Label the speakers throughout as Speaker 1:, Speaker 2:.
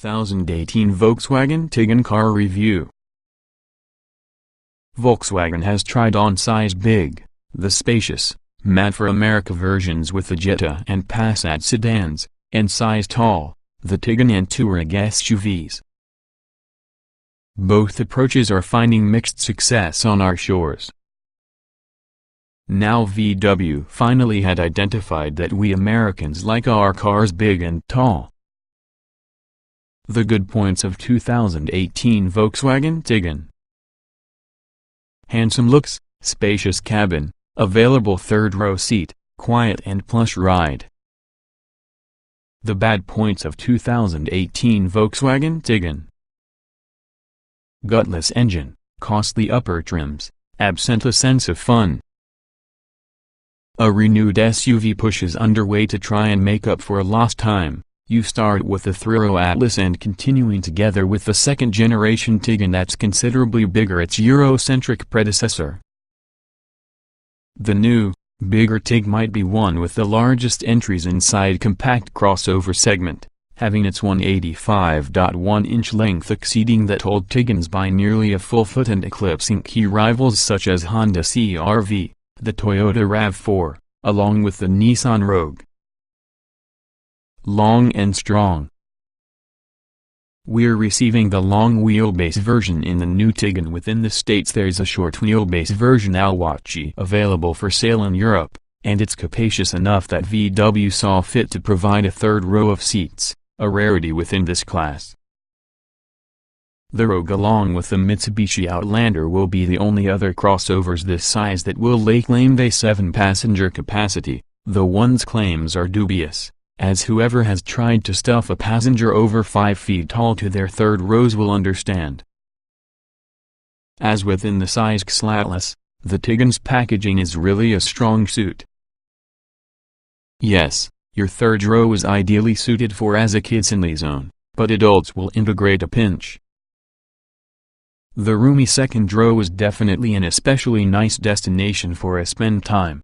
Speaker 1: 2018 Volkswagen Tiguan car review. Volkswagen has tried on size big, the spacious, made for America versions with the Jetta and Passat sedans, and size tall, the Tiguan and Touareg SUVs. Both approaches are finding mixed success on our shores. Now VW finally had identified that we Americans like our cars big and tall. The good points of 2018 Volkswagen Tiguan: handsome looks, spacious cabin, available third-row seat, quiet and plush ride. The bad points of 2018 Volkswagen Tiguan: gutless engine, costly upper trims, absent a sense of fun. A renewed SUV push is underway to try and make up for lost time. You start with the Through Atlas and continuing together with the second-generation Tiguan that's considerably bigger, its Euro-centric predecessor. The new, bigger Tig might be one with the largest entries inside compact crossover segment, having its 185.1-inch length exceeding that old Tiguan's by nearly a full foot and eclipsing key rivals such as Honda CR-V, the Toyota RAV4, along with the Nissan Rogue. Long and strong. We're receiving the long wheelbase version in the new Tiguan. Within the States there's a short wheelbase version Alwachi available for sale in Europe, and it's capacious enough that VW saw fit to provide a third row of seats, a rarity within this class. The Rogue along with the Mitsubishi Outlander will be the only other crossovers this size that will lay claim to 7-passenger capacity. The one's claims are dubious, as whoever has tried to stuff a passenger over 5 feet tall to their third rows will understand. As within the size Atlas, the Tiguan's packaging is really a strong suit. Yes, your third row is ideally suited for as a kids-only zone, but adults will integrate a pinch. The roomy second row is definitely an especially nice destination for a spend time.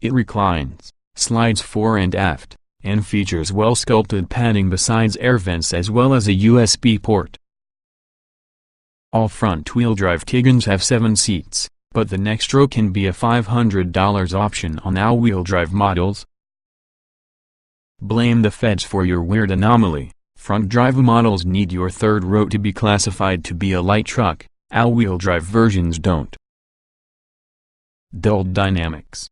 Speaker 1: It reclines, slides fore and aft, and features well-sculpted padding besides air vents as well as a USB port. All front-wheel drive Tiguans have 7 seats, but the next row can be a $500 option on all-wheel drive models. Blame the feds for your weird anomaly. Front drive models need your third row to be classified to be a light truck, all-wheel drive versions don't. Dulled dynamics.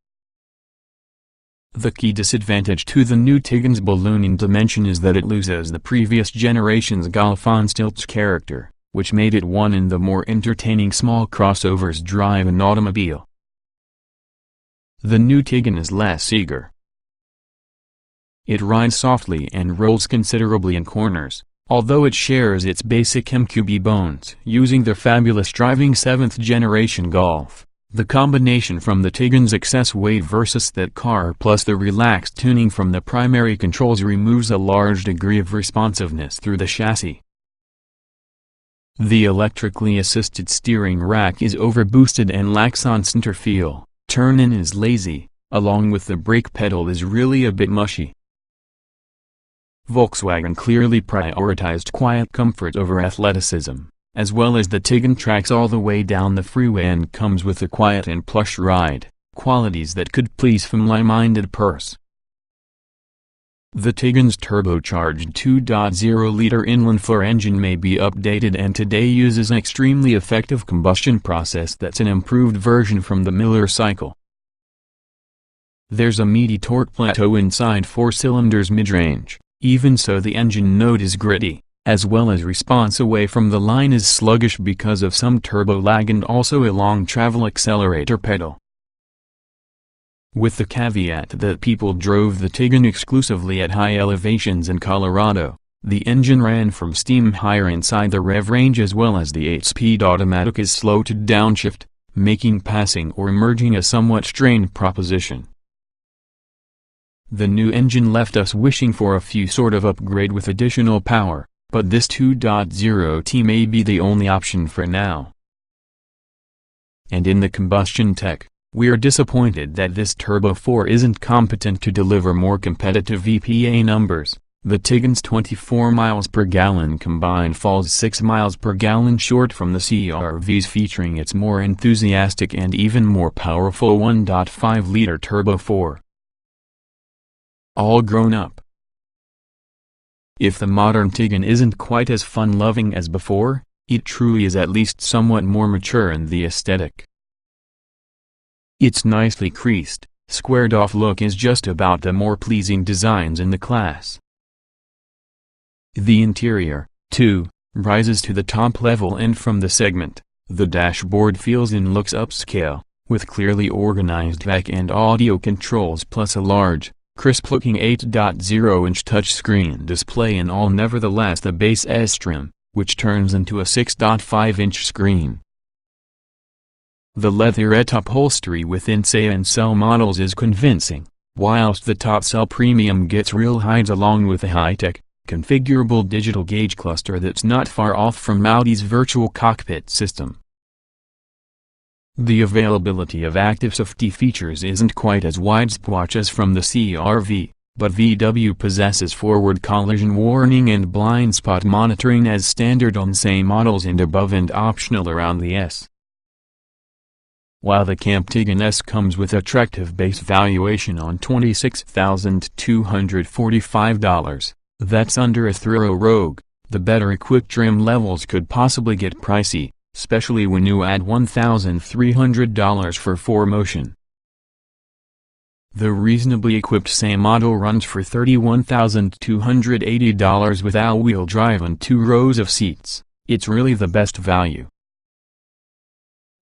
Speaker 1: The key disadvantage to the new Tiguan's ballooning dimension is that it loses the previous generation's Golf on stilts character, which made it one in the more entertaining small crossovers drive an automobile. The new Tiguan is less eager. It rides softly and rolls considerably in corners, although it shares its basic MQB bones using the fabulous driving 7th generation Golf. The combination from the Tiguan's excess weight versus that car plus the relaxed tuning from the primary controls removes a large degree of responsiveness through the chassis. The electrically assisted steering rack is overboosted and lacks on center feel, turn-in is lazy, along with the brake pedal is really a bit mushy. Volkswagen clearly prioritized quiet comfort over athleticism, as well as the Tiguan tracks all the way down the freeway and comes with a quiet and plush ride, qualities that could please family-minded purse. The Tiguan's turbocharged 2.0-liter inline-four engine may be updated and today uses an extremely effective combustion process that's an improved version from the Miller cycle. There's a meaty torque plateau inside 4 cylinders mid-range. Even so the engine note is gritty, as well as response away from the line is sluggish because of some turbo lag and also a long travel accelerator pedal. With the caveat that people drove the Tiguan exclusively at high elevations in Colorado, the engine ran from steam higher inside the rev range as well as the 8-speed automatic is slow to downshift, making passing or merging a somewhat strained proposition. The new engine left us wishing for a few sort of upgrade with additional power, but this 2.0T may be the only option for now. And in the combustion tech, we're disappointed that this Turbo 4 isn't competent to deliver more competitive EPA numbers, The Tiguan's 24 miles per gallon combine falls 6 miles per gallon short from the CR-V's, featuring its more enthusiastic and even more powerful 1.5-liter turbo 4. All grown up. If the modern Tiguan isn't quite as fun-loving as before, it truly is at least somewhat more mature in the aesthetic. Its nicely creased, squared-off look is just about the more pleasing designs in the class. The interior, too, rises to the top level, and from the segment, the dashboard feels and looks upscale, with clearly organized back and audio controls plus a large, crisp-looking 8.0-inch touchscreen display in all. Nevertheless, the base S-trim, which turns into a 6.5-inch screen. The leatherette upholstery within say and cell models is convincing, whilst the top cell premium gets real hides along with a high-tech, configurable digital gauge cluster that's not far off from Audi's virtual cockpit system. The availability of active safety features isn't quite as widespread as from the CR-V, but VW possesses forward collision warning and blind spot monitoring as standard on same models and above, and optional around the S. While the Camp Tiguan S comes with attractive base valuation on $26,245, that's under a thorough Rogue, the better-equipped trim levels could possibly get pricey, especially when you add $1,300 for 4Motion. The reasonably equipped same model runs for $31,280 with all-wheel drive and 2 rows of seats. It's really the best value.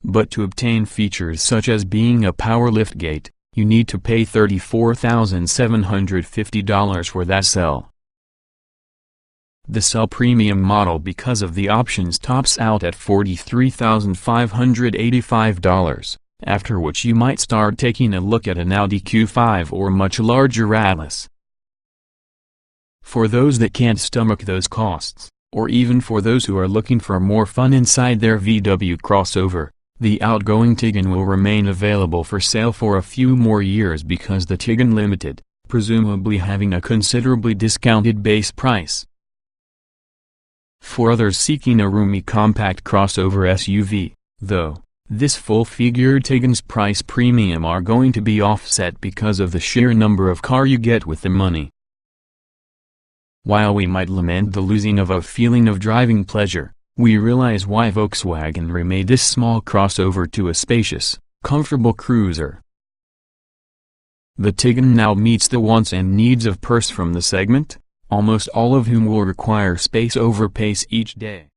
Speaker 1: But to obtain features such as being a power liftgate, you need to pay $34,750 for that cell. The Cell Premium model, because of the options, tops out at $43,585, after which you might start taking a look at an Audi Q5 or much larger Atlas. For those that can't stomach those costs, or even for those who are looking for more fun inside their VW crossover, the outgoing Tiguan will remain available for sale for a few more years because the Tiguan Limited, presumably having a considerably discounted base price. For others seeking a roomy compact crossover SUV, though, this full-figured Tiguan's price premium are going to be offset because of the sheer number of car you get with the money. While we might lament the losing of a feeling of driving pleasure, we realize why Volkswagen remade this small crossover to a spacious, comfortable cruiser. The Tiguan now meets the wants and needs of purse from the segment, almost all of whom will require space over pace each day.